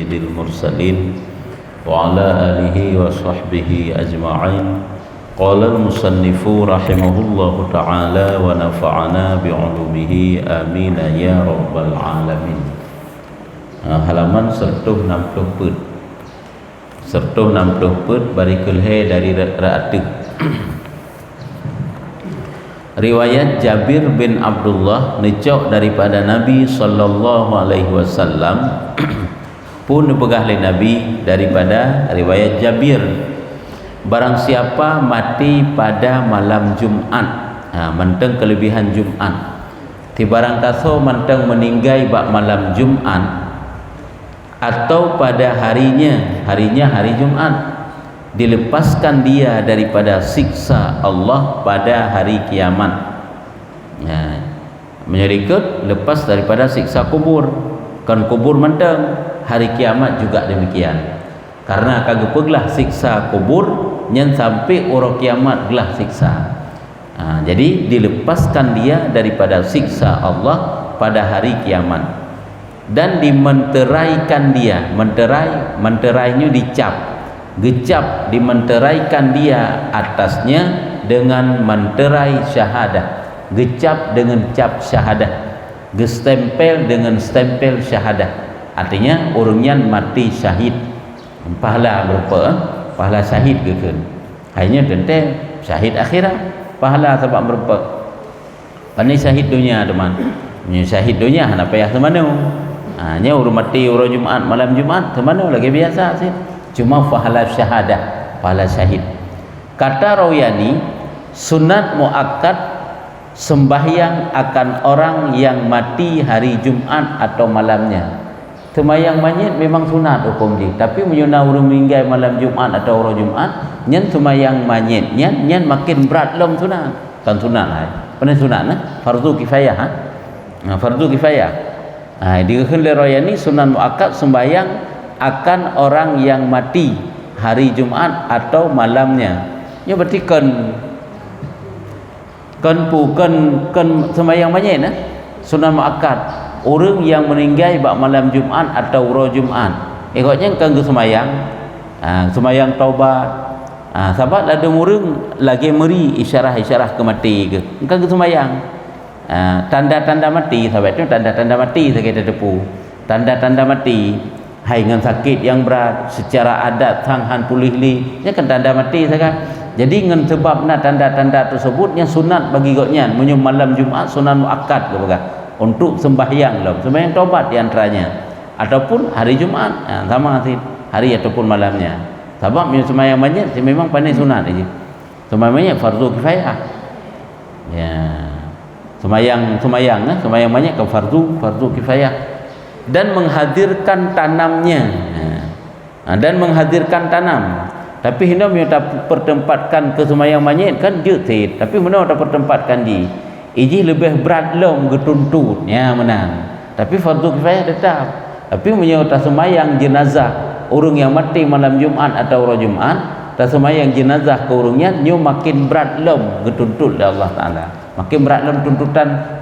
sayyidil mursalin wa ala alihi wa sahbihi ajma'in. Qala al-musannifu rahimahullahu ta'ala wa nafa'ana bi'ulumihi amin ya rabbal alamin. Halaman 160 put. 160 put barikul he dari ra'atu. Riwayat Jabir bin Abdullah necok daripada Nabi sallallahu alaihi wasallam pun dipegah oleh Nabi daripada riwayat Jabir, barang siapa mati pada malam Jumat, menteng kelebihan Jumat, ti barang taso menteng meninggal bak malam Jumat atau pada harinya hari Jumat, dilepaskan dia daripada siksa Allah pada hari kiamat. Menyerikut lepas daripada siksa kubur, kan kubur menteng, hari kiamat juga demikian. Karena kagepeglah siksa kubur nyen sampai orang kiamat gelah siksa. Jadi dilepaskan dia daripada siksa Allah pada hari kiamat dan dimenteraikan dia. Menterainya dicap, gecap, dimenteraikan dia atasnya dengan menterai syahadah, gecap dengan cap syahadah, gestempel dengan stempel syahadah. Artinya orangnya mati syahid, pahala berapa? Pahala syahid ke kan? Hanya tentang syahid akhirat, pahala sebab berapa? Pani syahid dunia teman, syahid dunia nak payah semana. Hanya orang mati orang Jumat malam Jumat semana lagi biasa sih. Cuma pahala syahadah, pahala syahid. Kata Rawyani, sunat muakkad sembahyang akan orang yang mati hari Jumat atau malamnya. Sembahyang mayit memang sunat hukum dia, tapi menyunat orang meninggal malam Jumat atau orang Jumat, nyen sembahyang mayit nyen makin berat lom sunat. Kan sunat lah. Pernah sunat nah? Fardu kifayah fardu kifayah. Dikatakan oleh Rawyani sunat muakkad sembahyang akan orang yang mati hari Jumat atau malamnya. Ini berarti kan sembahyang mayit sunat muakkad orang yang meninggal bak malam Jumat atau roh Jumat. Ikutnya kan ke sembahyang, sembahyang taubat. Sebab ada orang lagi meri isyarah-isyarah ke mati ke. Kan ke sembahyang. Tanda-tanda mati, sebab itu tanda-tanda mati saya kata tepu. Tanda-tanda mati, hai dengan sakit yang berat, secara adat sanghan pulih li, ini kan tanda mati saya. Jadi dengan sebab nak tanda-tanda tersebutnya sunat bagi goknya menyum malam Jumat sunat muakkad ke bagah untuk sembahyang lah, sembahyang taubat di antaranya, ataupun hari Jumat, sama sih hari ataupun malamnya. Sebab sembahyang mayit memang pandai sunat aja. Sembahyang mayit fardu kifayah. Ya. Sembahyang mayit ke fardu kifayah dan menghadirkan tanamnya. Dan menghadirkan tanam. Tapi hendak pertempatkan ke sembahyang mayit kan je sih, tapi mana tak pertempatkan di iji lebih berat lom getuntut ya menang. Tapi fardu kifayah tetap. Tapi menyerta sembahyang jenazah orang yang mati malam Jumat atau roh Jumat, tak sembahyang jenazah ke orangnya nyu makin berat lom getuntut oleh Allah Taala. Makin berat lom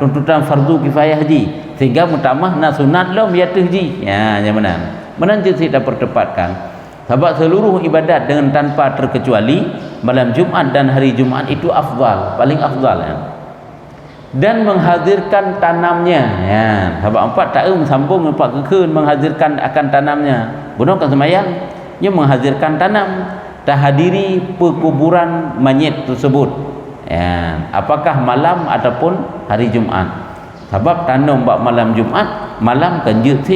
tuntutan fardu kifayah ji. Sehingga mutamah nak sunat lom ya tu ji. Ya menang. Menang je tak pertempatkan. Sebab seluruh ibadat dengan tanpa terkecuali malam Jumat dan hari Jumat itu afdal, paling afdal ya. Dan menghadirkan tanamnya ya. Sebab empat taum sambung empat kekun menghadirkan akan tanamnya. Gunakan sembahyang ia menghadirkan tanam, tahadiri perkuburan mayit tersebut ya. Apakah malam ataupun hari Jumat. Sebab tanam bak malam Jumat, malam kan jeut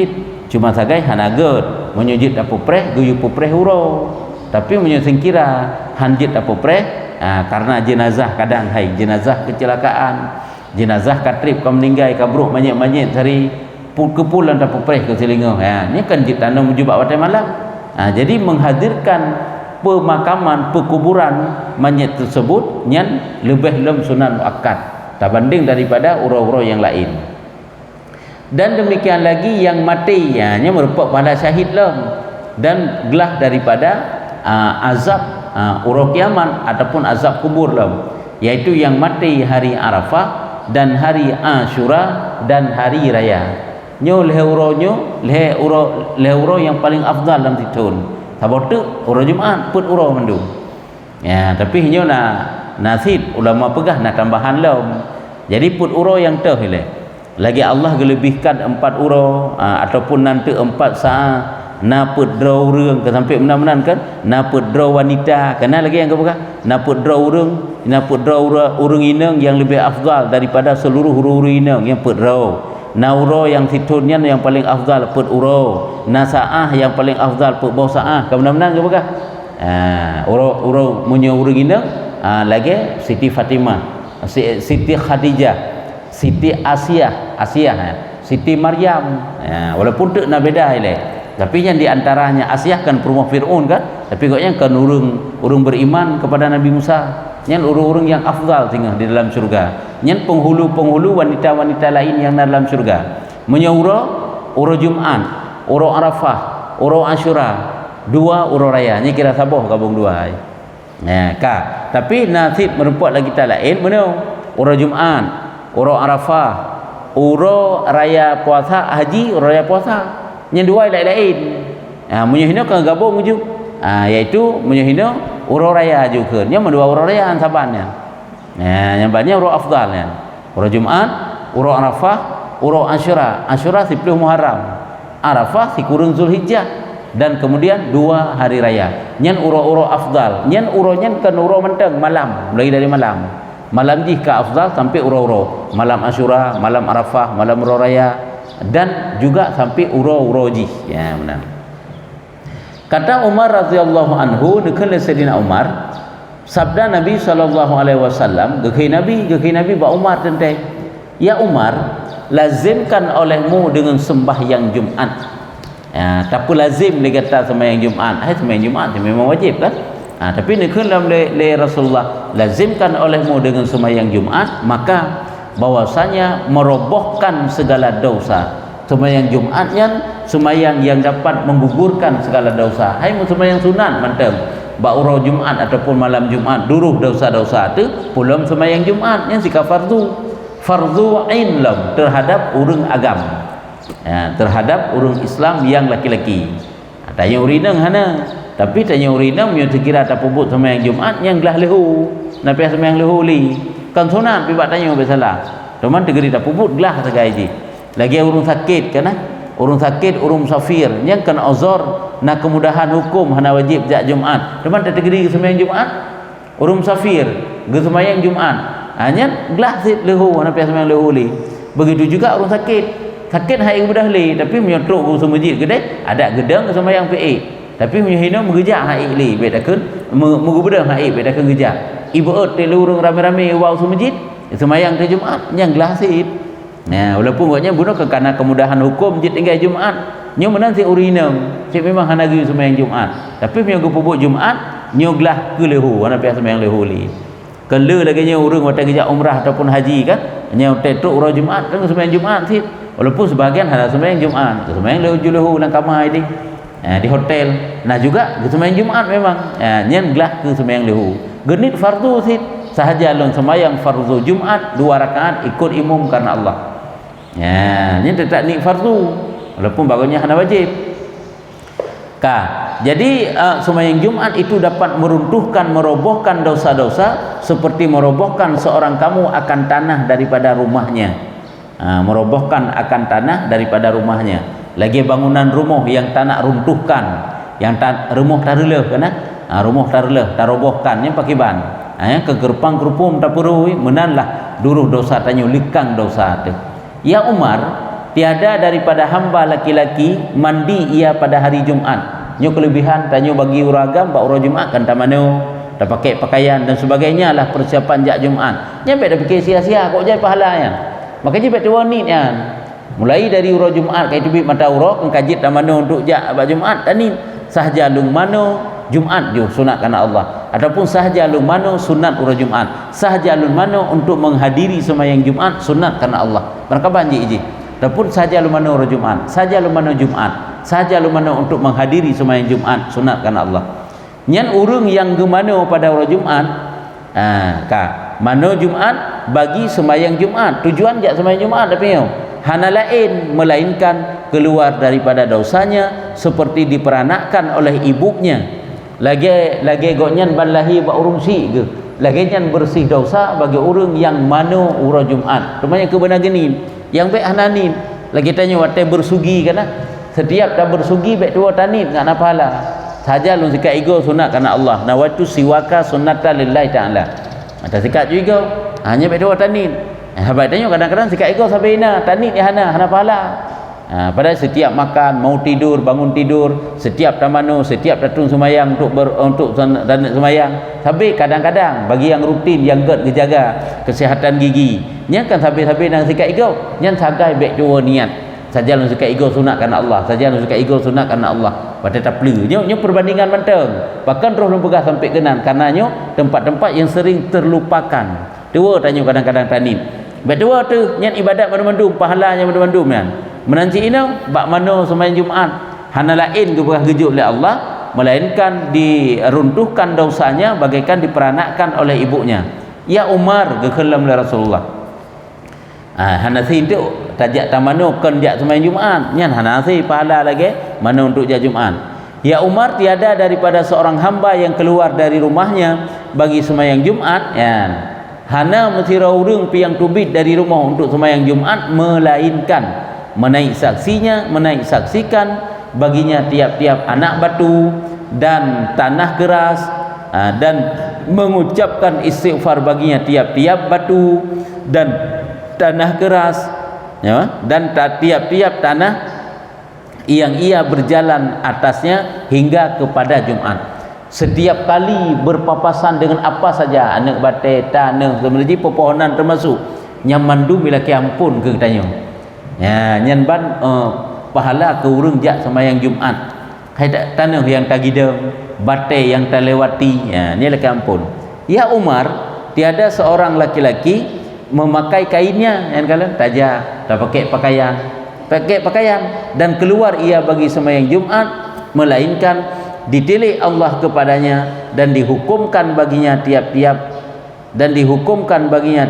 cuma sagai hanaget menyujud apa preh guyu pupreh huro. Tapi menyusingkira hanjit apa preh karena jenazah kadang hai jenazah kecelakaan, jenazah katrip kau meninggal kabruk mayit-mayit hari kepulan tak pupreh ke selingo ni kan tanam jubak watai malam. Jadi menghadirkan pemakaman perkuburan mayit tersebut nyan lebih lem sunat muakkad terbanding daripada urau-urau yang lain. Dan demikian lagi yang mati nya merupakan pada syahid lem dan gelah daripada azab urau kiamat ataupun azab kubur lem, yaitu yang mati hari Arafah dan hari Ashura dan hari raya. nyo lehe uro yang paling afdal dalam titun sabot tu uro Jumaat put uro mandu ya tapi nyo nasib ulama pegah nak tambahan lom jadi put uro yang teh lagi Allah gelebihkan 4 uro ataupun nanti 4 saat na put draw urang ke sampai menan-menan kan na put draw wanita kena lagi yang kepegah na put draw urang inang yang lebih afdal daripada seluruh urang inang yang put draw na uro yang situnnya yang paling afdal put uro na saah yang paling afdal put bau saah ke menan-menan kepegah uro munyo urang inang lagi Siti Fatimah Siti Khadijah Siti Asia Siti Maryam walaupun tu nak beda tapi yang diantaranya Asia kan perumah Fir'aun kan tapi koknya kan urung beriman kepada Nabi Musa yang urung-urung yang afdal tinggal di dalam surga yang penghulu wanita-wanita lain yang dalam surga menyaura uro Jumat uro Arafah uro Ashura 2 uro raya ni kira saboh gabung 2 tapi nasib merupakan lagi tak lain mana uro Jumat uro Arafah uro raya puasa haji uro raya puasa yang 2 lain-lain menyahina kan gabung je iaitu menyahina uro raya juga yang dua uro raya sabannya yang banyak uro afdal uro Jumat uro Arafah uro Ashura 10 Muharram Arafah si kurang Zulhijjah dan kemudian 2 hari raya yang uro afdal yang uronya kan uro menteng malam mulai dari malam jika afdal sampai uro malam Ashura malam Arafah malam uro raya dan juga sampai uro-uroji ya benar kata Umar radhiyallahu anhu dekala Sayyidina Umar sabda Nabi sallallahu alaihi wasallam gekai Nabi ba Umar tentai ya Umar lazimkan olehmu dengan sembahyang Jumat tapi lazim dia kata sembahyang Jumat sembahyang Jumat memang wajib kan tapi dekala le Rasulullah lazimkan olehmu dengan sembahyang Jumat maka bahwasanya merobohkan segala dosa sembahyang Jumatnya sembahyang yang dapat menggugurkan segala dosa hai sembahyang sunat mantap ba'uro Jumat ataupun malam Jumat duruh dosa-dosa tu pulang sembahyang Jumat yang sikap fardu ain lam terhadap urang agam terhadap urang Islam yang laki-laki tanya urinang hana tapi tanya urinang nyo terkira tak puput sembahyang Jumat yang gelah lehu napi sembahyang lehu li kan sunat pibat tanya bersalah teman tegeri tak puput gelah segai lagi urung sakit kan urung sakit urung musafir yang kan uzur nak kemudahan hukum hana wajib jak Jumat teman tak tegeri sembahyang Jumat urung musafir ge sembahyang Jumat hanya gelah sit lehu hana pi sembahyang lehu li begitu juga urung sakit hai kemudah li tapi menyotrok ke masjid gede ada gedang ke sembahyang PA tapi menyahina mengejak hai li bedakeun mengubedang hai bedakeun gejak ibu telu urang rame-rame wau masjid sembahyang ke Jumat yang glasit walaupun buatnya bunuh kerana kemudahan hukum masjid tinggal Jumat nyo menan si urinam si memang hana gi sembahyang Jumat tapi punya pupuk Jumat nyo glah ke lehu hana pi sembahyang lehu li kele lagi nyo urang watang gejak umrah ataupun haji kan nyo tetruk urang Jumat kan sembahyang Jumat si walaupun sebahagian hana sembahyang Jumat sembahyang lehu nang kamai di hotel juga sembahyang Jumat memang nyen glah ke sembahyang lehu genit fardu sit sahaja lon sembahyang fardu Jumat 2 rakaat ikut imam karena Allah nyen tak ni fardu walaupun bagusnya hana wajib jadi sembahyang Jumat itu dapat meruntuhkan merobohkan dosa-dosa seperti merobohkan seorang kamu akan tanah daripada rumahnya merobohkan akan tanah daripada rumahnya lagi bangunan rumah yang tak nak runtuhkan yang rumah tareleh kan rumah tareleh tarobohkan yang pakai ban ke gerpang kerupum tak perlu menanlah duruh dosa tanya likang dosa tu ya Umar tiada daripada hamba laki-laki mandi ia pada hari Jumat nyo kelebihan tanya bagi uragam bak ura Jumat kan tak mano tak pakai pakaian dan sebagainya lah persiapan jak Jumat nyampe dah fikir sia-sia kok jadi pahala kan makanya bet wanit kan mulai dari ura Jumat kai tubik mata ura kajit tak mano untuk jak bak Jumat tani sahaja lung mano Jumat jo sunat karena Allah ataupun sahaja lung mano sunat ura Jumat sahaja lung mano untuk menghadiri sembahyang Jumat sunat karena Allah mereka banji iji ataupun sahaja lung mano ura Jumat sahaja lung mano Jumat sahaja lung mano untuk menghadiri sembahyang Jumat sunat karena Allah nyan urang yang gemano pada ura Jumat mano Jumat bagi sembahyang Jumat tujuan jak sembahyang Jumat tapi hana lain melainkan keluar daripada dosanya seperti diperanakkan oleh ibunya. Lagi gonyan ban lahir bak urung si ke lagi nyan bersih dosa bagi orang yang mano ura Jumaat rumahnya kebenar gini yang baik hananin lagi tanya watai bersugi kan setiap tak bersugi baik tua tanit ngak na pahala saja lu sikat ego sunat karena Allah nawaitu siwaka sunnata lillahi ta'ala ada sikat juga hanya baik tua tanit baik tanya kadang-kadang sikat ego sampai tanit ya hana pahala. Pada setiap makan, mau tidur, bangun tidur, setiap tamano, setiap datang semayang untuk semayang. Tapi kadang-kadang bagi yang rutin, yang gejaga kesihatan gigi, nya kan sampai nang sikat ego, nya sagai baik dua niat. Saja lu sikat ego sunat karena Allah, saja lu sikat ego sunat karena Allah. Pada tak perlu. Nya perbandingan menteng. Bahkan roh lembegah sampai kenan karena tempat-tempat yang sering terlupakan. Dua tanya kadang-kadang tanit. Baik dua tu nya ibadat mandum-mandum, pahalanya mandum-mandum kan. Menanti ini bak mana sembahyang Jumaat hana lain keberah gejut oleh Allah melainkan diruntuhkan dosanya bagaikan diperanakkan oleh ibunya. Ya Umar gekelam oleh Rasulullah. Hana si itu tajak tamano kan jak sembahyang Jumaat nyan hana si pahala lagi mana untuk jak Jumaat. Ya Umar tiada daripada seorang hamba yang keluar dari rumahnya bagi sembahyang Jumaat yan. Hana mesti raurung piang tubit dari rumah untuk sembahyang Jumaat melainkan menaik saksikan baginya tiap-tiap anak batu dan tanah keras dan mengucapkan istighfar baginya tiap-tiap batu dan tanah keras ya, dan tiap-tiap tanah yang ia berjalan atasnya hingga kepada Jumaat. Setiap kali berpapasan dengan apa saja anak batai tanah sebenarnya pepohonan termasuk nyamandu bila kiampun ke tanya ya nyan ban pahala ke urang jak sembahyang Jumaat hai tanah yang tagidem batai yang terlewati ya ni laki ampun. Ya Umar tiada seorang laki-laki memakai kainnya yang kala taja tak pakai pakaian dan keluar ia bagi sembahyang Jumaat melainkan ditilik Allah kepadanya dan dihukumkan baginya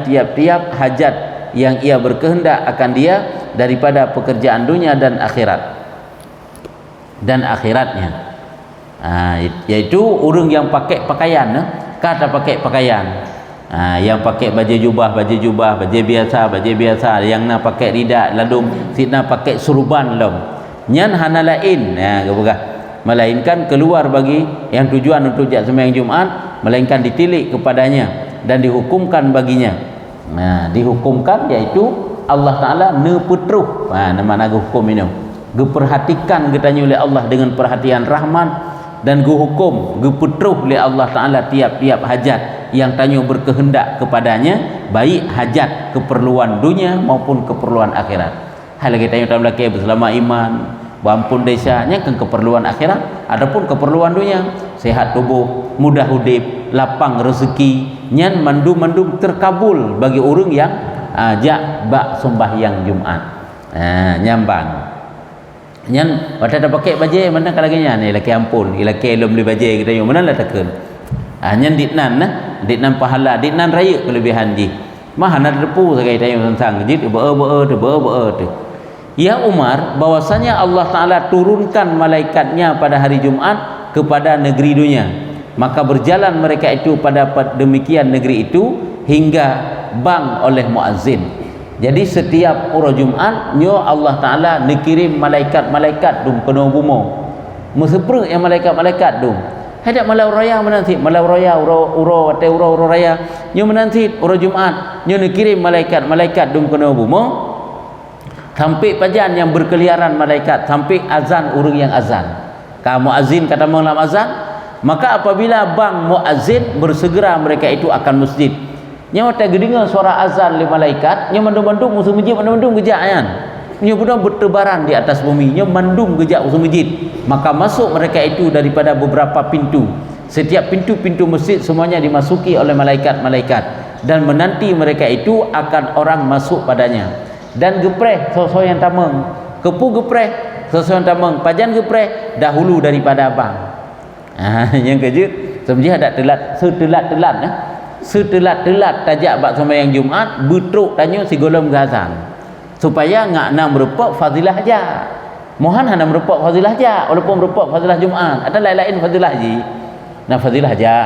tiap-tiap hajat yang ia berkehendak akan dia daripada pekerjaan dunia dan akhiratnya. Yaitu orang yang pakai pakaian kata pakai pakaian yang pakai baju jubah, baju biasa, yang nak pakai rida ladum, sina pakai surban lom. Nyan hana lain melainkan keluar bagi yang tujuan untuk jak sembahyang Jumaat melainkan ditilik kepadanya dan dihukumkan baginya. Dihukumkan iaitu Allah Ta'ala nepetruh nama hukum ini geperhatikan getanya oleh Allah dengan perhatian rahman dan gehukum gepetruh oleh Allah Ta'ala tiap-tiap hajat yang tanya berkehendak kepadanya baik hajat keperluan dunia maupun keperluan akhirat. Hal lagi tanya dalam laki bersama iman bampun desanya kan keperluan akhirat adapun keperluan dunia sehat tubuh mudah hidup lapang rezeki nyan mandum terkabul bagi orang yang jak bak sembahyang Jumaat nyambang nyan pada dah pakai baju mana kalaganya ni laki ampun laki belum beli baju kita yo mana lah takun nyan ditnan pahala ditnan raya kelebihan ji mah nak depu sagai tanya tentang jid beur tu. Ya Umar bahwasanya Allah Ta'ala turunkan malaikatnya pada hari Jumaat kepada negeri dunia maka berjalan mereka itu pada demikian negeri itu hingga bang oleh muazzin. Jadi setiap orang Jumaat nyo Allah Ta'ala dikirim malaikat dum kena bumo mesepre yang malaikat dum hadak malau raya menanti malau raya uro raya nyo menanti orang Jumaat nyo dikirim malaikat dum kena bumo sampai pajan yang berkeliaran malaikat sampai azan urang yang azan muazzin kata malam azan maka apabila bang muazzin bersegera mereka itu akan masjid nyawa tak gedengar suara azan oleh malaikat nyawa mandum musuh masjid mandum gejak kan nyawa bertebaran di atas bumi nyawa mandum gejak musuh masjid maka masuk mereka itu daripada beberapa pintu setiap pintu-pintu masjid semuanya dimasuki oleh malaikat-malaikat dan menanti mereka itu akan orang masuk padanya dan gepreh sosok yang tameng kepu gepreh sosok yang tameng pajan gepreh dahulu daripada abang yang kejut sebenarnya ada setelat tajak bak sembahyang Jumaat betruk tanya si golem gazan supaya ngak nak merupak fadilah ja. Mohon hana merupak fadilah ja, walaupun merupak fadilah Jumaat. Ada lain-lain fadilah ji. Nah fadilah ja.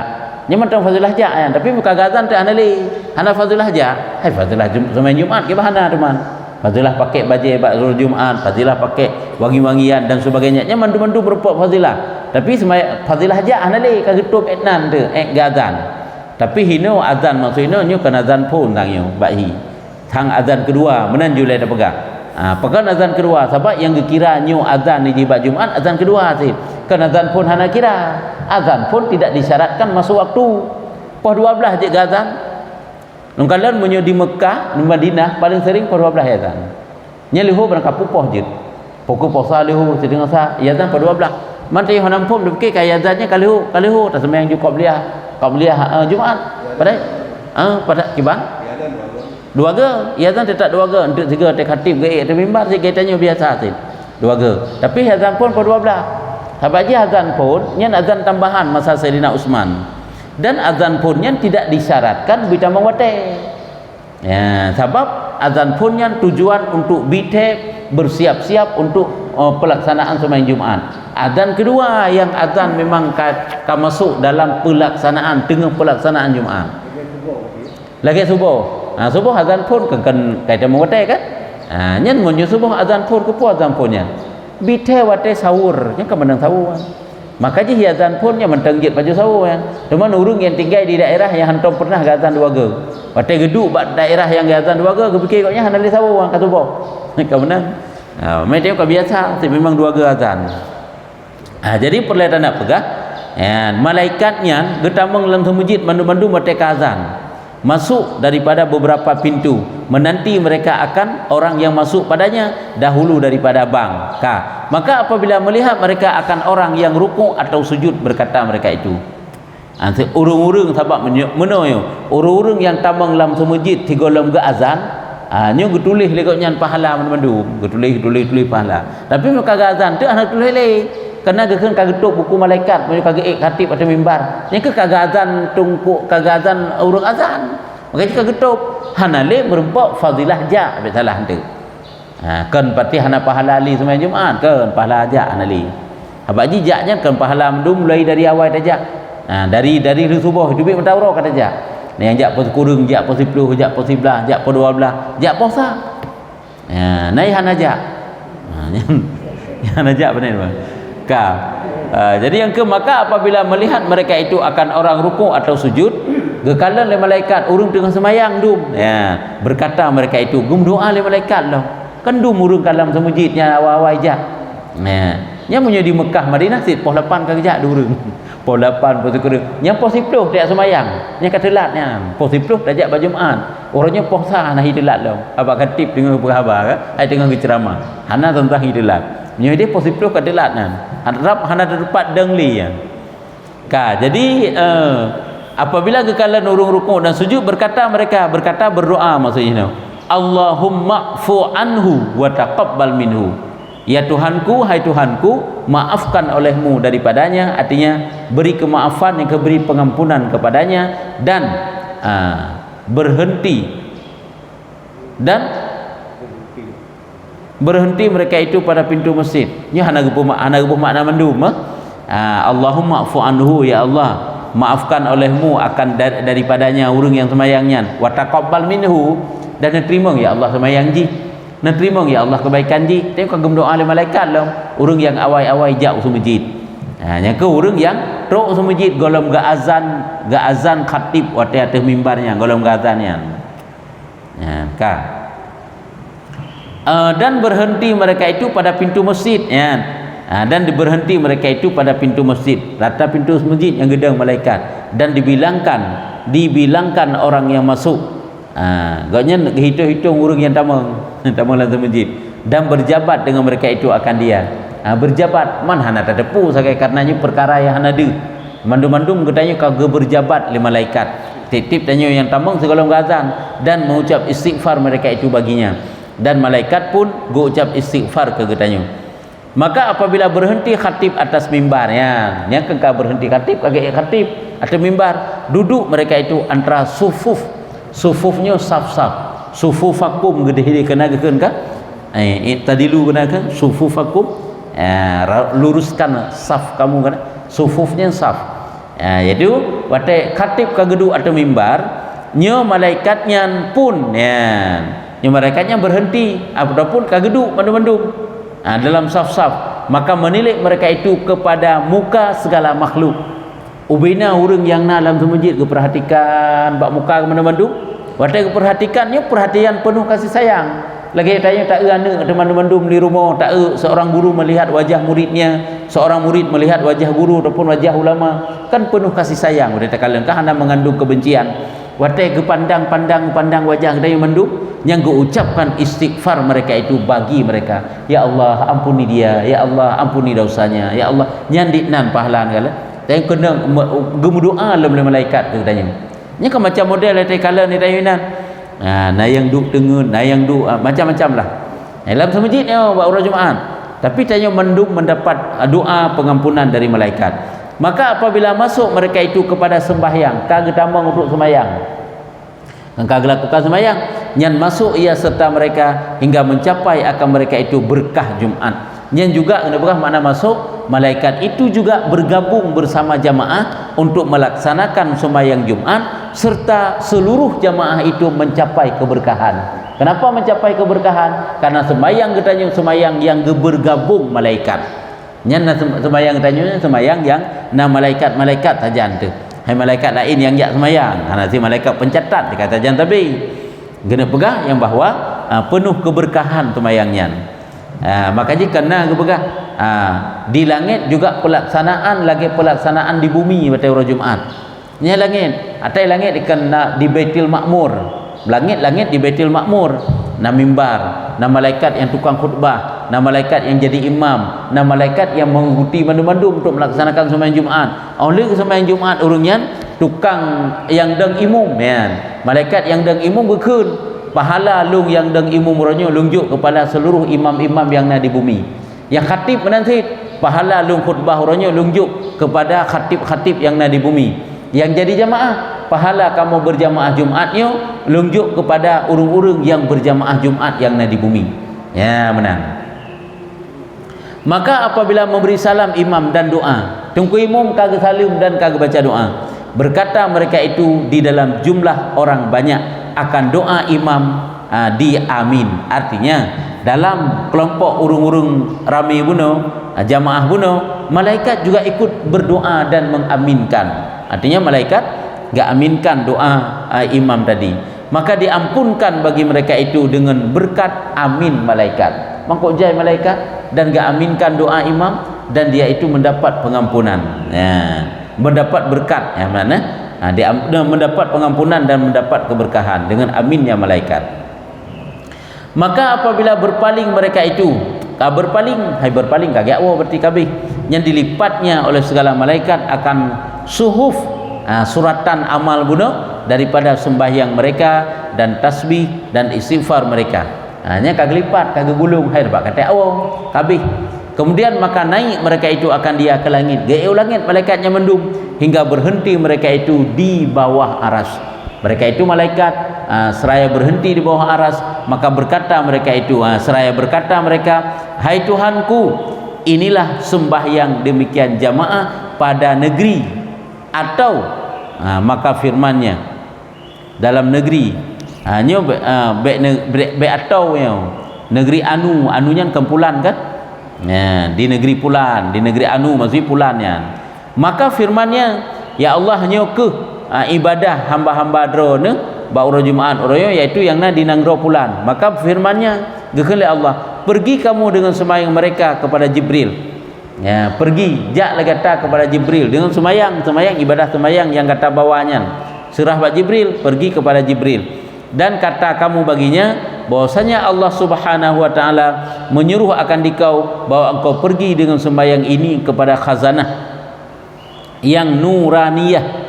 Nya mentang fadilah ja kan, tapi bukan gazan tak hana li. Hana fadilah ja. Hai fadilah sembahyang Jumaat ke bahana teman. Fadilah pakai baju ba'zul Jumaat, fadilah pakai wangi-wangian dan sebagainya. Nya mandu-mandu merupak fadilah. Tapi sembahyang fadilah ja hana li ka getup etnan tu, gazan. Tapi hino azan maksud hino nyu kan azan pun tangyo bahi. Tang azan kedua menan julai dah pegang. Pegang azan kedua sebab yang dikira nyu azan di jibat Jumaat azan kedua sih. Kan azan pun hana kira. Azan pun tidak disyaratkan masuk waktu. Pukul 12 je azan. Nungkalan munyo di Mekah, di Madinah paling sering pukul 12 azan. Nya lihu berangkat pupoh je. Pukul puasa lihu sedang sa azan pukul 12. Mantri hanam pun dipikir kaya azannya kalihu tak sembahyang Qabliyah Jumaat pada kiban dua ge azan tetap dua ge untuk tiga tek khatib ge te mimbar si kitanya biasa sih dua ge tapi azan pun pada 12 sebab je azan pun nyen azan tambahan masa Sayyidina Utsman dan azan pun nyen tidak disyaratkan bitambang wate ya sebab azan pun nyen tujuan untuk bite bersiap-siap untuk pelaksanaan sembahyang Jumaat. Azan kedua yang azan memang masuk dalam pelaksanaan tengah pelaksanaan Jumaat. Lagi subuh. Subuh azan pun kan kaitan mewate kan? Nyen mun subuh azan pun ke puas azan punnya. Bite wate sahur, nya kan menang sahur. Maka je azan pun nya mentang je baju sahur kan. Cuman urang yang tinggal di daerah yang hantam pernah azan 2 ge. Wate geduk bak daerah yang azan 2 ge kepikir koknya hana li sahur kan subuh. Kau menang. Mereka biasa memang 2 ge azan. Jadi perlihatan nak pegah malaikatnya getamang dalam masjid mandu-mandu mereka azan masuk daripada beberapa pintu menanti mereka akan orang yang masuk padanya dahulu daripada bang maka apabila melihat mereka akan orang yang rukuk atau sujud berkata mereka itu urung-urung sabab menoyo urung-urung yang tamang dalam masjid tigolom ge azan nyo getulis lekoknya pahala mandu getulis pahala tapi muka azan tu anak tulis le kena gekeun kagetuk buku malaikat menuju kage khatib atau mimbar nya ke kagazan tungku kagazan urang azan maka jika getuk hana le merupak fadilah ja salah henteu kan pati hana pahala li sembahyang Jumaat kan pahala ja hana li habaq ji jaknya kan pahala mendu mulai dari awal saja dari subuh duit mentawro kata ja yang jak pos kurung jak pos 10 jak pos 11 jak pos 12 jak puasa nai hana ja hana ja benar jadi yang maka apabila melihat mereka itu akan orang rukuk atau sujud gekalan oleh malaikat urung tengah semayang dum berkata mereka itu gum doa oleh malaikat lah kan dum urung kalam semujidnya awal-awal je nya punya di Mekah Madinah sit pos 8 kerja durung pos 8 pos 9 nya pos 10 tak semayang nya katelatnya pos 10 dajak Jumaat orangnya puasa nah hidelat lah apa khatib dengan berkhabar ai tengah ceramah hana tentang hidelat nya dia pos 10 katelat nan harap hana dapat dengli ya jadi apabila kekalan urung rukuk dan sujud berkata berdoa maksudnya Allahumma fu anhu wa taqabbal minhu ya Tuhanku hai Tuhanku maafkan olehmu daripadanya artinya beri kemaafan yang beri pengampunan kepadanya dan berhenti mereka itu pada pintu masjid nya hana gepuh makna mendum Allahumma fu anhu ya Allah maafkan olehmu akan daripadanya urang yang semayangnya wa taqabbal minhu dan terima ya Allah semayang ji nak terima ya Allah kebaikan ji tengok kagum doa oleh malaikat lah urang yang awai-awai jak usul masjid nya ke urang yang teruk usul masjid golong ga azan khatib wate atas mimbarnya golong ga azannya dan berhenti mereka itu pada pintu masjid dan berhenti mereka itu pada pintu masjid rata pintu masjid yang gedang malaikat dan dibilangkan orang yang masuk gaknya hitung-hitung urang yang tamang dalam masjid dan berjabat dengan mereka itu akan dia berjabat man hana tadepu sakai karenanya perkara yang hana de mandum-mandum katanya kagak berjabat oleh malaikat titip tanya yang tamang segala azan dan mengucap istighfar mereka itu baginya dan malaikat pun go ucap istighfar ke katanya maka apabila berhenti khatib atas mimbarnya yang kekal berhenti khatib atas mimbar duduk mereka itu antara sufufnya saf-saf sufufakum gede kena keun ka tadilu kena ke sufufakum luruskan saf kamu kan sufufnya saf yaitu wate khatib kagedu atau mimbar nya malaikatnya pun nya malaikatnya berhenti ataupun kagedu mandum-mandum dalam saf-saf, maka menilik mereka itu kepada muka segala makhluk. Ubina urang yang na dalam masjid keperhatikan bak muka mandum-mandum wate keperhatikannya perhatian penuh kasih sayang. Lagi tanya tak ana teman-teman di rumah, tak seorang guru melihat wajah muridnya, seorang murid melihat wajah guru ataupun wajah ulama, kan penuh kasih sayang. Wate kalian kah anda mengandung kebencian. Wate ke pandang wajah dia mendung yang ucapkan istighfar mereka itu bagi mereka. Ya Allah ampuni dia, ya Allah ampuni dosanya, ya Allah nyandiknan pahala kala. Tapi kena gemudoa oleh malaikat tu tanya. Nya kan macam model tadi kala ni tayunan. Nah yang duk dengun, yang duk macam-macam lah. Dalam masjid ni buat orang Jumaat. Tapi tanya mendung mendapat doa pengampunan dari malaikat. Maka apabila masuk mereka itu kepada sembahyang, kagak tambang untuk sembahyang. Kagak lakukan sembahyang, nyan masuk ia serta mereka hingga mencapai akan mereka itu berkah Jumaat. Nyan juga kenapa makna masuk, malaikat itu juga bergabung bersama jamaah untuk melaksanakan sembahyang Jumaat serta seluruh jamaah itu mencapai keberkahan. Kenapa mencapai keberkahan? Karena sembahyang katanya sembahyang yang bergabung malaikat. Nyan sembahyang katanya sembahyang yang malaikat-malaikat saja tu. Hai malaikat lain yang jak sembahyang. Si malaikat pencatat dikata jangan tapi kena pegang yang bahawa penuh keberkahan sembahyangnya. Makanya kena kepegah di langit juga pelaksanaan lagi pelaksanaan di bumi pada hari Jumaat. Nya langit, atai langit dikena di Baitul Makmur. Langit di Baitul Makmur. Na mimbar, na malaikat yang tukang khutbah, na malaikat yang jadi imam, na malaikat yang mengikuti mandu-mandu untuk melaksanakan sembahyang Jumaat. Oleh sembahyang Jumaat urangnya tukang yang deng imum kan. Malaikat yang deng imum berkeun pahala lung yang deng imum ronyo lunjuk kepada seluruh imam-imam yang ada di bumi. Yang khatib menanti pahala lung khutbah ronyo lunjuk kepada khatib-khatib yang ada di bumi. Yang jadi jamaah pahala kamu berjamaah Jumaatnya lunjuk kepada urung-urung yang berjamaah Jumaat yang ada di bumi. Ya menang. Maka apabila memberi salam imam dan doa, tunggu imam kagak salim dan kagak baca doa. Berkata mereka itu di dalam jumlah orang banyak akan doa imam diamin. Artinya dalam kelompok urung-urung ramai buno, jamaah buno, malaikat juga ikut berdoa dan mengaminkan. Artinya malaikat gak aminkan doa imam tadi, maka diampunkan bagi mereka itu dengan berkat amin malaikat. Mangkok jai malaikat dan gak aminkan doa imam dan dia itu mendapat pengampunan. Mendapat berkat yang mana? Dia mendapat pengampunan dan mendapat keberkahan dengan aminnya malaikat. Maka apabila berpaling mereka itu berpaling kagak berarti kabeh yang dilipatnya oleh segala malaikat akan suhuf suratan amal bunuh daripada sembahyang mereka dan tasbih dan istighfar mereka. Hanya kagak lipat kagak gulung dapat kata awak kabeh. Kemudian maka naik mereka itu akan dia ke langit. Gaya langit malaikatnya mendung hingga berhenti mereka itu di bawah aras. Mereka itu malaikat seraya berhenti di bawah aras, maka berkata mereka itu seraya berkata mereka, hai Tuhanku, inilah sembahyang demikian jamaah pada negeri atau maka firmannya dalam negeri hanya be atau negeri anunya kumpulan kan. Di negeri pulan, di negeri maksud pulannya. Maka firmannya, ya Allah hanya ke ibadah hamba-hamba drone baura Jumaat oroyo yaitu yang di nanggro pulan. Maka firmannya gekele Allah, pergi kamu dengan sembahyang mereka kepada Jibril. Pergi jak kata kepada Jibril dengan sembahyang ibadah sembahyang yang kata bawanya. Surah Pak Jibril, pergi kepada Jibril dan kata kamu baginya bahwasanya Allah Subhanahu wa taala menyuruh akan dikau bahwa engkau pergi dengan sembahyang ini kepada khazanah yang nuraniyah.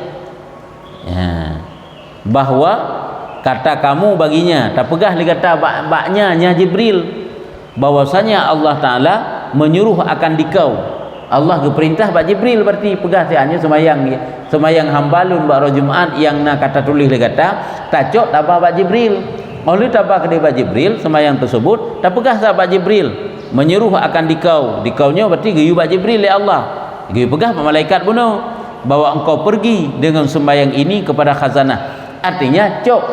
Bahwa kata kamu baginya tak pegah li kata baknya nya Jibril bahwasanya Allah taala menyuruh akan dikau. Allah keperintah Pak Jibril berarti pegah hanya sembahyang hambalun bar Jumaat yang nak kata tulis li kata tacok tabah Pak Jibril Oleh tabak dia Jibril sembahyang tersebut, tak pegah sahabat Jibril menyeruh akan dikaunya berarti geyu bak Jibril ya Allah. Geyu pegah malaikat bunuh bawa engkau pergi dengan sembahyang ini kepada khazanah. Artinya cok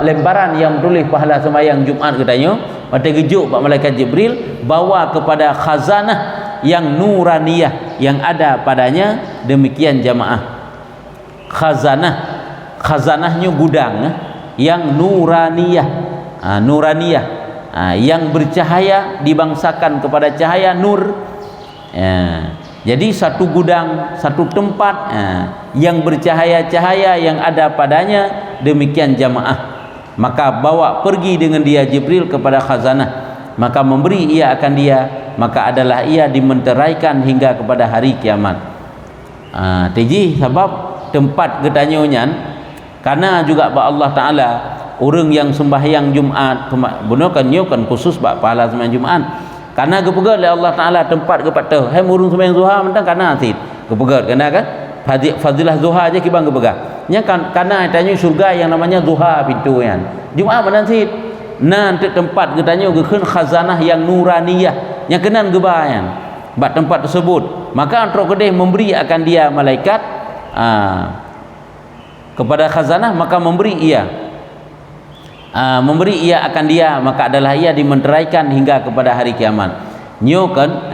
lembaran yang tulis pahala sembahyang Jumaat katanya, mata gejuk bak malaikat Jibril bawa kepada khazanah yang nuraniyah yang ada padanya, demikian jamaah. Khazanahnya gudang yang nuraniyah, nuraniyah, yang bercahaya dibangsakan kepada cahaya nur. Jadi satu gudang, satu tempat yang bercahaya-cahaya yang ada padanya, demikian jamaah. Maka bawa pergi dengan dia Jibril kepada khazanah, maka memberi ia akan dia, maka adalah ia dimenteraikan hingga kepada hari kiamat. Tiji sebab tempat ketanyonya, karena juga ba Allah Taala orang yang sembahyang Jumaat gunakan kan khusus ba pahala sembahyang Jumaat, karena kepegat oleh Allah Taala tempat kepatah hai murung sembahyang zuhar mentang karena asid kepegat kena kan fadilah zuhar aja kibang kepegat nya kan, karena tanya surga yang namanya zuhar pintu kan Jumaat mana sid nanti tempat ketanyo keun khazanah yang nuraniyah yang kenan gebayan ba tempat tersebut, maka antara kedai memberi akan dia malaikat kepada khazanah, maka memberi ia akan dia, maka adalah ia dimenteraikan hingga kepada hari kiamat. Nyo kan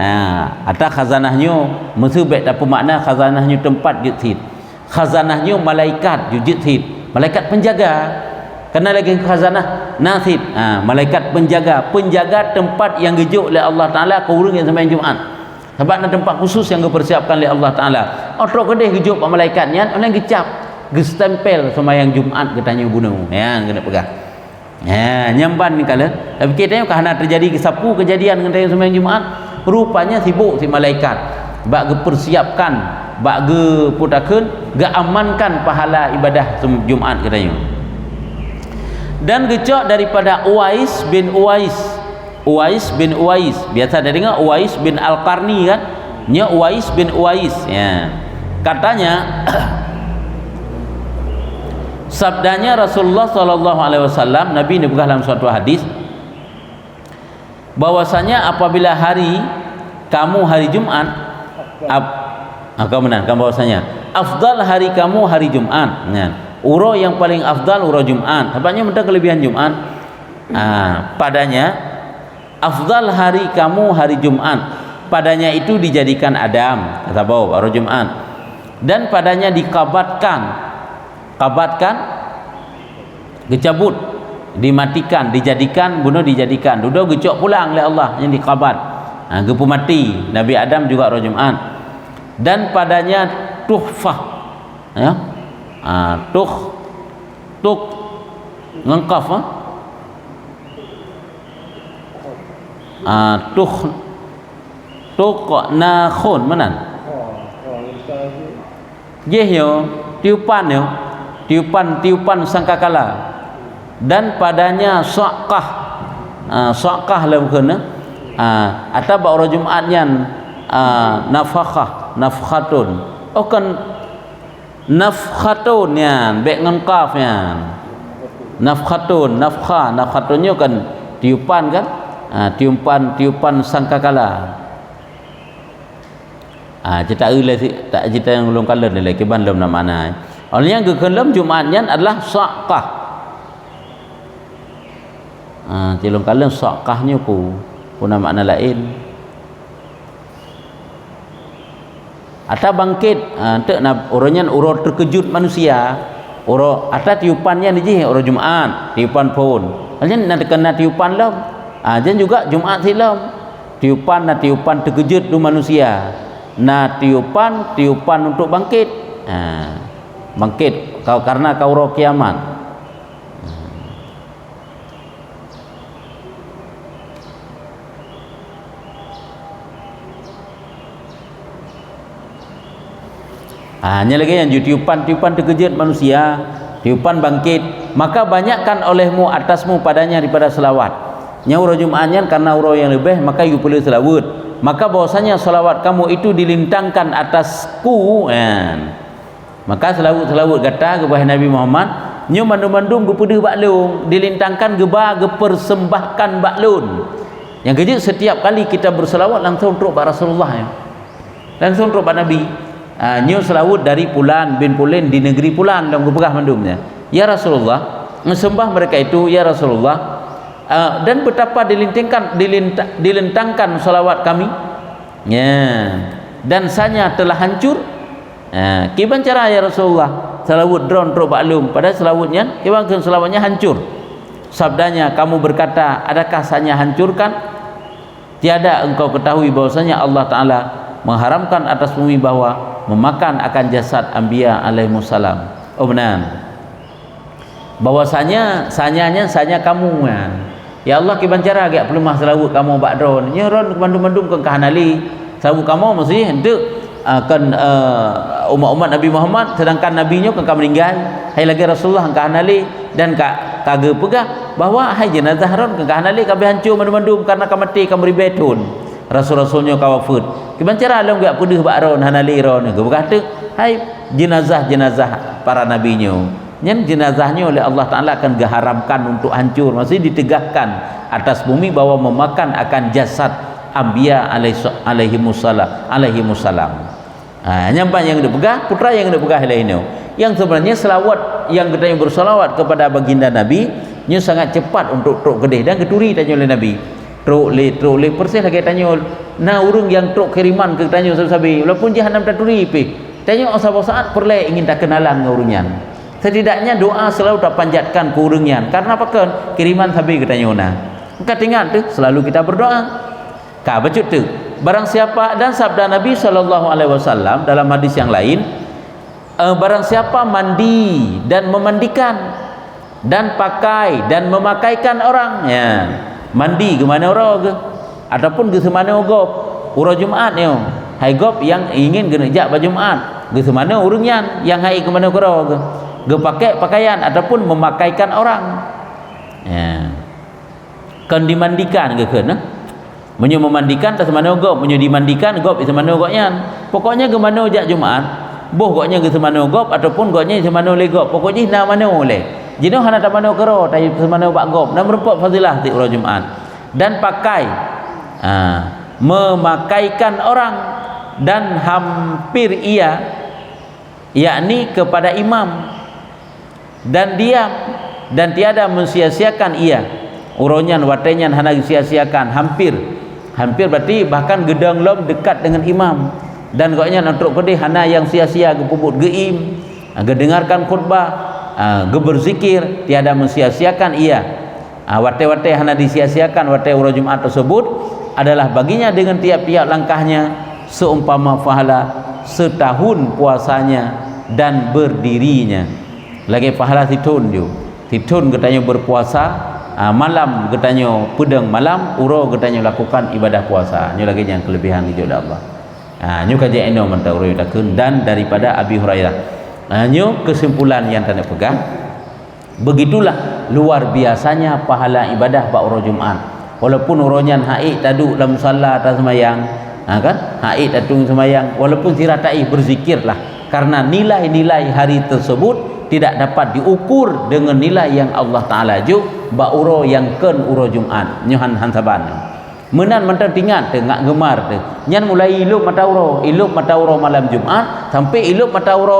ada khazanahnya mesebek tak makna khazanahnya tempat jithid, khazanahnya malaikat jithid, malaikat penjaga. Kena lagi khazanah nasid, malaikat penjaga tempat yang gejuk oleh Allah Taala ke urang yang sembahyang Jumaat. Sebab ada tempat khusus yang dipersiapkan oleh Allah Taala. Otro kedeh gejuk pak malaikatnya, orang gecap, gestempel sembahyang Jumaat katanya bunuh. Ya, kena pegang. Ya, nyamban ni kala. Tapi kitanya kerana terjadi sapu kejadian dengan sembahyang Jumaat, rupanya sibuk si malaikat. Bak persiapkan, bak ge putakeun, ge amankan pahala ibadah Jumaat katanya. Dan gecok daripada Uwais bin Uwais, biasa dia dengar Uwais bin Al-Qarni kan, nya Uwais bin Uwais ya. Katanya sabdanya Rasulullah sallallahu alaihi wasallam, Nabi ini dalam suatu hadis bahwasanya apabila kamu hari Jumat kamu bahwasanya afdal hari kamu hari Jumat ya. Uro yang paling afdal uro Jumat, sebabnya minta kelebihan Jumat. Padanya afdal hari kamu hari Jumat, padanya itu dijadikan Adam kata bau hari Jumat, dan padanya dikabatkan gecabut, dimatikan, dijadikan dijadikan duduk gecok pulang oleh Allah yang dikabat, gepu mati Nabi Adam juga hari Jumat, dan padanya tuhfah ya, tuh ngengkaf nakhun manan tiupan sangkakala, dan padanya saqah lah bukan atau orang Jumatnya nafkhatun kan nafkhatun bek ngengkafnya nafkhatunnya kan tiupan kan, tiupan sangkakala. Cerita tak cerita yang belum kalah ni lagi ban dalam mana. Oleh yang kekelam Jumatnya adalah saqah. Cilung kalah saqahnya pun makna lain. Atau bangkit, tak nak orangnya orang terkejut manusia. Orang atau tiupannya ni je orang Jumaat, tiupan pun. Oleh nak kena tiupan lah. Jan juga Jumaat silam. Tiupan terkejut tu manusia. Tiupan untuk bangkit. Bangkit karena kau roh kiamat. Hanya lagi yang tiupan terkejut manusia, tiupan bangkit, maka banyakkan olehmu atasmu padanya daripada selawat. Nyawa Jumatnya karena urau yang lebih, maka you perlu selawat. Maka bahwasanya selawat kamu itu dilintangkan atasku, maka selawat kata kepada Nabi Muhammad, nyo mandum-mandum gepedeh baklung dilintangkan geba gepersembahkan baklun. Yang kejut setiap kali kita berselawat langsung teruk pak Rasulullah ya. Langsung teruk pak Nabi. Nyo selawat dari Pulan bin Pulin di negeri Pulan dalam gepegah mandumnya. Ya Rasulullah, sembah mereka itu ya Rasulullah. Dan betapa dilintangkan selawat kami ya, dan sanya telah hancur. Kiban cara ya Rasulullah selawat drone teruk baklum pada selawatnya kiban selawatnya hancur. Sabdanya, kamu berkata, adakah sanya hancurkan? Tiada engkau ketahui bahwasanya Allah Ta'ala mengharamkan atas bumi bahwa memakan akan jasad anbiya alaihissalam. Oh benar, bahwasanya sanya kamu kan. Ya Allah kiban cara agak pelemah selawat kamu bakdron nyeron mandum-mandum ke kahanali selawat kamu mesti hendak akan umat-umat Nabi Muhammad, sedangkan nabinya kan meninggal. Hai lagi Rasulullah kahanali dan kagak pegah bahwa hai jenazah ron ke kahanali kabeh hancur mandum-mandum karena kamati kamri betun rasul-rasulnya kawafut. Kiban cara alam gak pedih bakron hanali ron ke berkata hai jenazah para nabinya. Yang jenazahnya oleh Allah Ta'ala akan diharamkan untuk hancur, masih ditegakkan atas bumi bahwa memakan akan jasad anbiya alaihimussalam. Nyampak yang dipegang putra yang dipegang lainnya. Yang sebenarnya selawat yang kita bersolawat kepada baginda Nabi nya sangat cepat untuk truk gedeh dan keturi tanya oleh Nabi. Truk le persis lagi tanya nah urung yang truk kiriman ke tanya sabi walaupun jahanam tak turi pi. Tanya saat perle ingin tak kenalan ngurunyan. Setidaknya doa selalu tak panjatkan ke urunyan. Karena apa kan? Kiriman sabi katanya ona. Engkau ingat tu selalu kita berdoa. Ka bacut tu. Barang siapa dan sabda Nabi SAW dalam hadis yang lain, barang siapa mandi dan memandikan dan pakai dan memakaikan orang, ya. Mandi ke mana orang ke? Ataupun ke semana gop? Ura Jumaat ni. Hai gop yang ingin kena jak baju Jumaat. Ke semana urunyan yang hai ke mana orang ke? Pakai pakaian ataupun memakaikan orang ya. Kan dimandikan ke kena menyo memandikan tas mana gop menyo dimandikan gop itu mana gopnya pokoknya ke mana jak Jumaat boh gopnya ke mana gop ataupun gopnya ke mana le gop pokoknya na mana le jino hana ta mana kero tai mana bak gop na merepot fadilah ti urang Jumaat dan pakai memakaikan orang dan hampir ia yakni kepada imam dan diam dan tiada mensia-siakan ia uronyan watenyan hana sia-siakan hampir berarti bahkan gedang lom dekat dengan imam dan goknya untuk kedih hana yang sia-sia gepuput geim gedengarkan khutbah geberzikir tiada mensia-siakan ia wate-wate hana disia-siakan wate urang Jumaat tersebut adalah baginya dengan tiap-tiap langkahnya seumpama pahala setahun puasanya dan berdirinya. Lagi pahala titun katanya berpuasa malam katanya pedang malam uro katanya lakukan ibadah puasa nyo lagi yang kelebihan itu Allah nyo kaji eno mantau uro dakun dan daripada Abi Hurairah nyo kesimpulan yang tanda pegang begitulah luar biasanya pahala ibadah pak uro Jumaat walaupun uronyan haid taduk dalam musalla atas semayang kan haid taduk semayang walaupun siratai berzikirlah karena nilai-nilai hari tersebut tidak dapat diukur dengan nilai yang Allah Ta'ala juk ba'uro yang ken uro Jumaat nyohan hansaban menan mentang tingat tengak gemar tu nyan mulai ilup mata uro malam Jumaat sampai ilup mata uro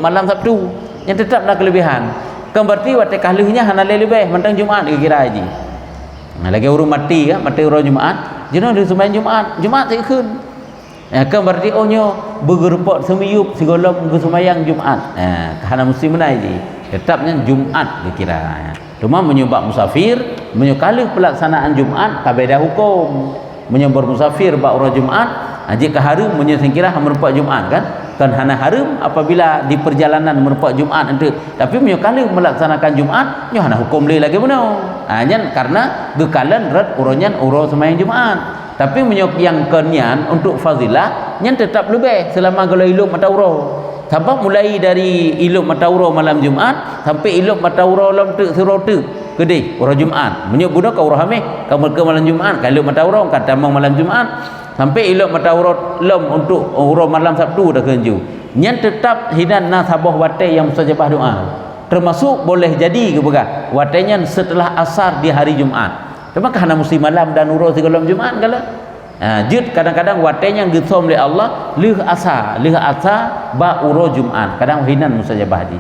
malam Sabtu yang tetaplah kelebihan kan berarti waktu kahluhnya hana lebih mentang Jumaat kira haji lagi urung mati uro Jumaat jenuh di sembahyang Jumaat tak kun kan berarti nyo bergerepot semiyup segolong ke sembahyang Jumaat kerana muslim menaji tetapnya Jumaat dikira cuma menyebab musafir menyukali pelaksanaan Jumaat kabeda hukum menyebab musafir bak urang Jumaat jika harum menyengkira merupakan Jumaat kan hana harum apabila di perjalanan merupakan Jumaat itu tapi menyukali melaksanakan Jumaat nyo hana hukum lagi benar hanya karena gekalan rat uronyan uro sembahyang Jumaat tapi yang kenyan untuk fadilah yang tetap lebih selama kalau ilup mata uro sebab mulai dari ilup mata uro malam Jumaat sampai ilup mata uro lam tu surotu gede uro Jumaat menyok guna ke uro hamih kamu ke malam Jumaat kalau mata uro kata malam Jumaat sampai ilup mata uro lam untuk uro malam Sabtu dah kenju yang tetap hidan nasabah wate yang mustajabah doa termasuk boleh jadi ke bekas watenya setelah asar di hari Jumaat. Cuma kerana musim malam dan urus di malam Jumaat kala. Jid kadang-kadang watenya gesom oleh Allah lih asar ba urus Jumaat. Kadang hinan mustajabah haji.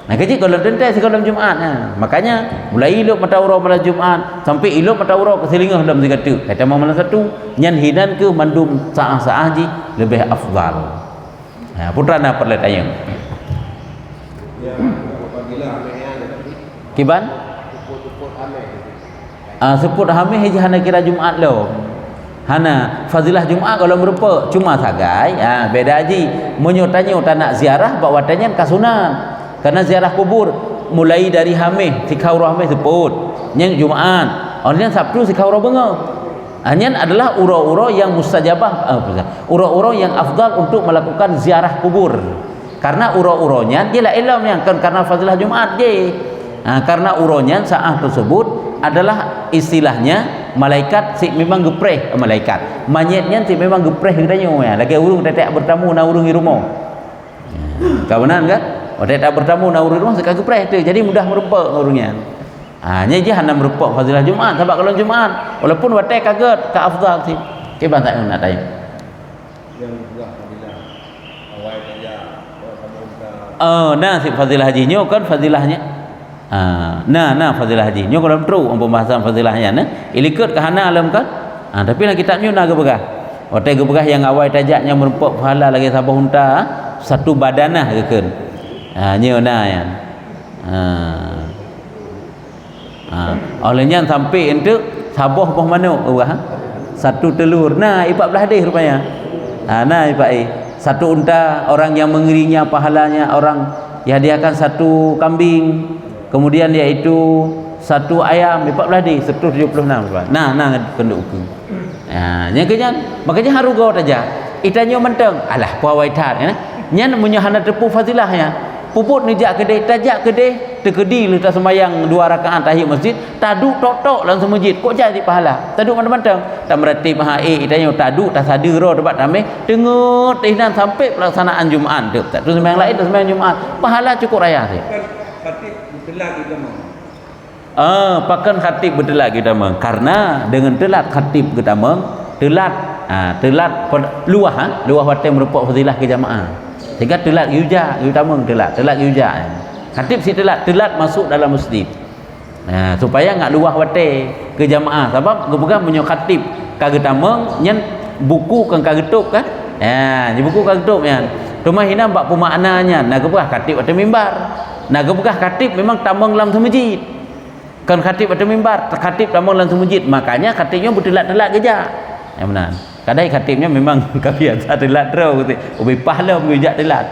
Nah kecil kalau tentai si malam Jumaat. Makanya mulai ilok mata urus malam Jumaat sampai ilok mata urus ke selingah dalam zikatu. Kata malam satu nyan hinan ke mandum saah-saah haji lebih afdal. Putra nak perlu tanya. Kiban? Seput hamil haji hana kira Jumaat lo. Hana fazilah Jumaat kalau merupa cuma sagai. Beda haji. Menyo-tanyo tak nak ziarah bawa tanya kasunan. Karena ziarah kubur mulai dari hamil sikaurah hamil seput. Yang Jumaat. Orang Sabtu sikaurah bengah. Hanya adalah ura-ura yang mustajabah, ura-ura yang afdal untuk melakukan ziarah kubur. Karena ura-uranya dia lah ilmu yang karena fazilah Jumaat je. Karena uranya saat tersebut adalah istilahnya malaikat si memang gepreh malaikat. Mayatnya si memang gepreh katanya ya. Lagi urung tetek bertamu na urung di rumah. Kawanan kan? Oh tetek bertamu na urung di rumah sekali gepreh tu. Jadi mudah merupa urungnya. Nya je hanya merupa fazilah Jumaat sebab kalau Jumaat walaupun watai kaget ka afdal si. Ke bang tak nak tanya. Yang juga fadilah awal saja. Nah si fadilah hajinya kan fadilahnya. Nah fadilah haji. Nyo kalau tru pembahasan fadilahnya nah. Ilikut ke hana alam kan. Tapi lah kitabnya nak gebegah. Watai gebegah yang awal tajaknya merupa pahala lagi sabah unta satu badanah kekeun. Nyo nah yan. Olehnya sampai untuk sabah boh manuk satu telur. Nah 14 hadis rupanya. Nah satu unta orang yang mengiringnya pahalanya orang yang hadiahkan satu kambing. Kemudian iaitu satu ayam 14 hadis 176. Nah kenduk uku. Nya kenyan makanya haru gau aja. Itanyo menteng. Alah puawai tat ya. Nya munyo hana tepu fazilahnya. Puput nijak kedai tajak kedai terkedi letak sembahyang 2 rakaat tahiyat masjid taduk tok-tok langsung masjid kok jadi pahala taduk mana-mana tak meratib itanya taduk tak sadar ro debat tameh dengut ihnan sampai pelaksanaan Jumaat tu tak tu sembahyang lain tu sembahyang Jumaat pahala cukup raya sih khatib bertelat kita mah pakan khatib bertelat kita mah karena dengan telat khatib kita mah telat luah watai merupakan fadilah ke jamaah sehingga telat yuja utama telat yuja khatib si telat masuk dalam masjid supaya enggak luah wate ke jamaah sebab gebukan punya khatib kagetama nyen buku kan kagetup kan ni buku kagetup kan rumah hina bak pemaknanya nak gebah khatib atas mimbar nak gebah khatib memang tamang dalam masjid kan khatib atas mimbar khatib tamang dalam masjid makanya khatibnya bertelat-telat geja yang benar kadai khatibnya memang kebiasa telat terus ubi pahala mengejak telat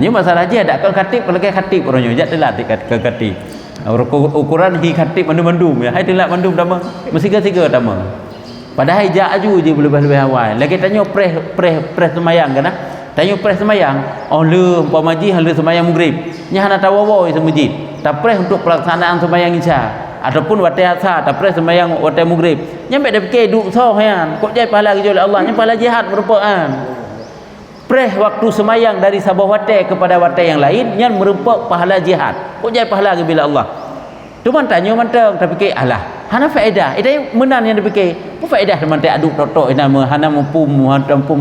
ni masalah je ada kan khatib kalau khatib orangnya ejak telat ke khatib ukuran hi khatib mandum-mandum ya hai telat mandum dama mesti ketiga dama padahal ejak aju je lebih-lebih awal lagi tanya preh semayang kan tanya preh semayang le umpama ji le semayang maghrib nya hana tawawo semajid tak preh untuk pelaksanaan semayang isya ataupun watai asar tak pernah sembahyang watai maghrib nyampe dah fikir duk soh kan kok jai pahala ke oleh Allah nya pahala jihad merupakan preh waktu sembahyang dari sabah watai kepada watai yang lain yang merupakan pahala jihad kok jai pahala ke bila Allah cuma tanya mantang tak fikir alah hana faedah itu menan yang dipikir apa faedah teman tak aduk tok nama hana mumpum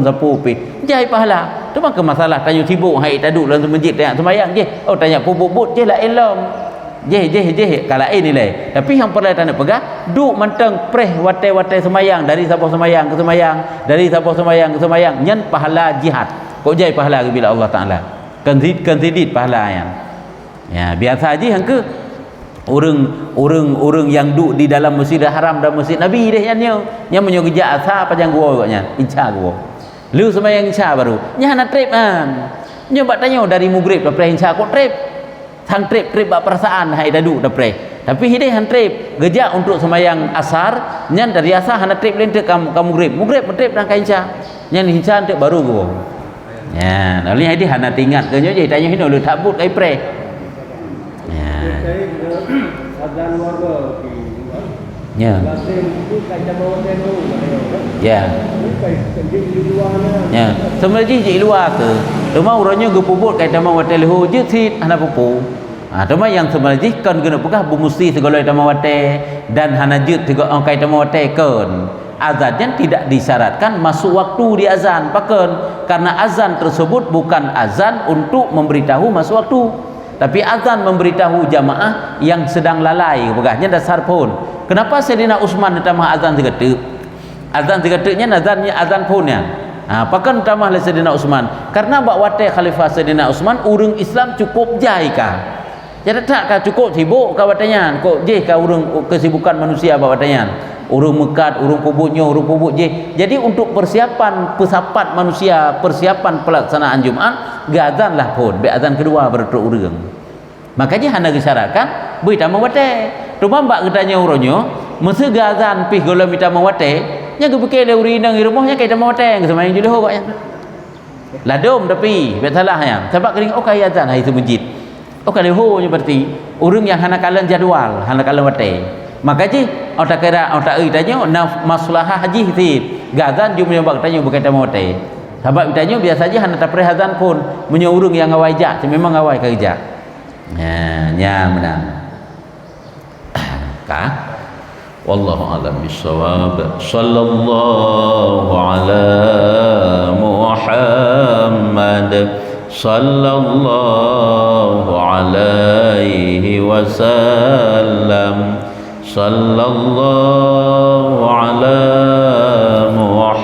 sapu pi jai pahala cuma ke masalah tanya sibuk hai taduk dalam masjid tanya sembahyang je tanya pubut je lah ilmu je kalau ini nilai tapi yang perlu tanda pegang duk menteng preh watai semayang dari sabah semayang ke semayang dari sabah semayang ke semayang nyen pahala jihad kok jai pahala ke bila Allah Taala kan tidit pahala ya biasa aja yang ke orang yang duk di dalam Masjidil Haram dan Masjid Nabi deh yang menyogeja asa panjang gua koknya insya gua lu semayang insya baru nya nak trip kan nya bak tanya dari maghrib dah preh insya kok trip hang trip bak perasaan hai dadu dah preh tapi hidai hang trip gejak untuk semayang asar nyan dari asar hana trip lain ke maghrib trip dah kain insya nyan insya untuk baru gua ya lalu hidai hana tingat ke nyo je tanya hino lu takbut kai preh ya azan warga ya ya sebenarnya je luar ke rumah orangnya gepubut kai tamang hotel ho je sit hana pupu Tuma yang sebenarnya kan kena pekah bumusti segala tamawate dan hanajut juga angkai tamawate kan. Azan yang tidak disyaratkan masuk waktu di azan pakan, karena azan tersebut bukan azan untuk memberitahu masuk waktu, tapi azan memberitahu jamaah yang sedang lalai. Pegahnya dasar pun. Kenapa Sayyidina Utsman tambah azan seketik? Azan seketiknya azan punnya. Pakan tambah oleh Sayyidina Utsman karena bakwate khalifah Sayyidina Utsman urang Islam cukup jai kah? Jadi takkah cukup sibuk kah watanya? Kok je kah urang kesibukan manusia watanya? Urang mekat, urang pubuknya, urang pubuk je. Jadi untuk persiapan pesapat manusia, persiapan pelaksanaan Jumaat, gazanlah pun be azan kedua bertuk urang. Makanya hana disyaratkan bui tamah wate. Cuma mbak ketanya uronyo, mesti gazan pih gola mita mawate, nya kepikir le uri nang rumahnya kaita mawate, semai juluh kok ya. Ladom tapi betalah ya. Sebab kering okay azan hai masjid. Okay leho nya berarti urang yang hana kalan jadual, hana kalan wate. Makanya otak kira otak tanya maslahah haji hit gazan jumlah bak tanya bukan tamote. Sebab tanya biasa saja hana tapre azan pun punya urang yang ngawai jak, memang ngawai kerja. Nya menang. Kah? Wallahu a'lam bissawab. Sallallahu ala Muhammad sallallahu alaihi wasallam. Sallallahu ala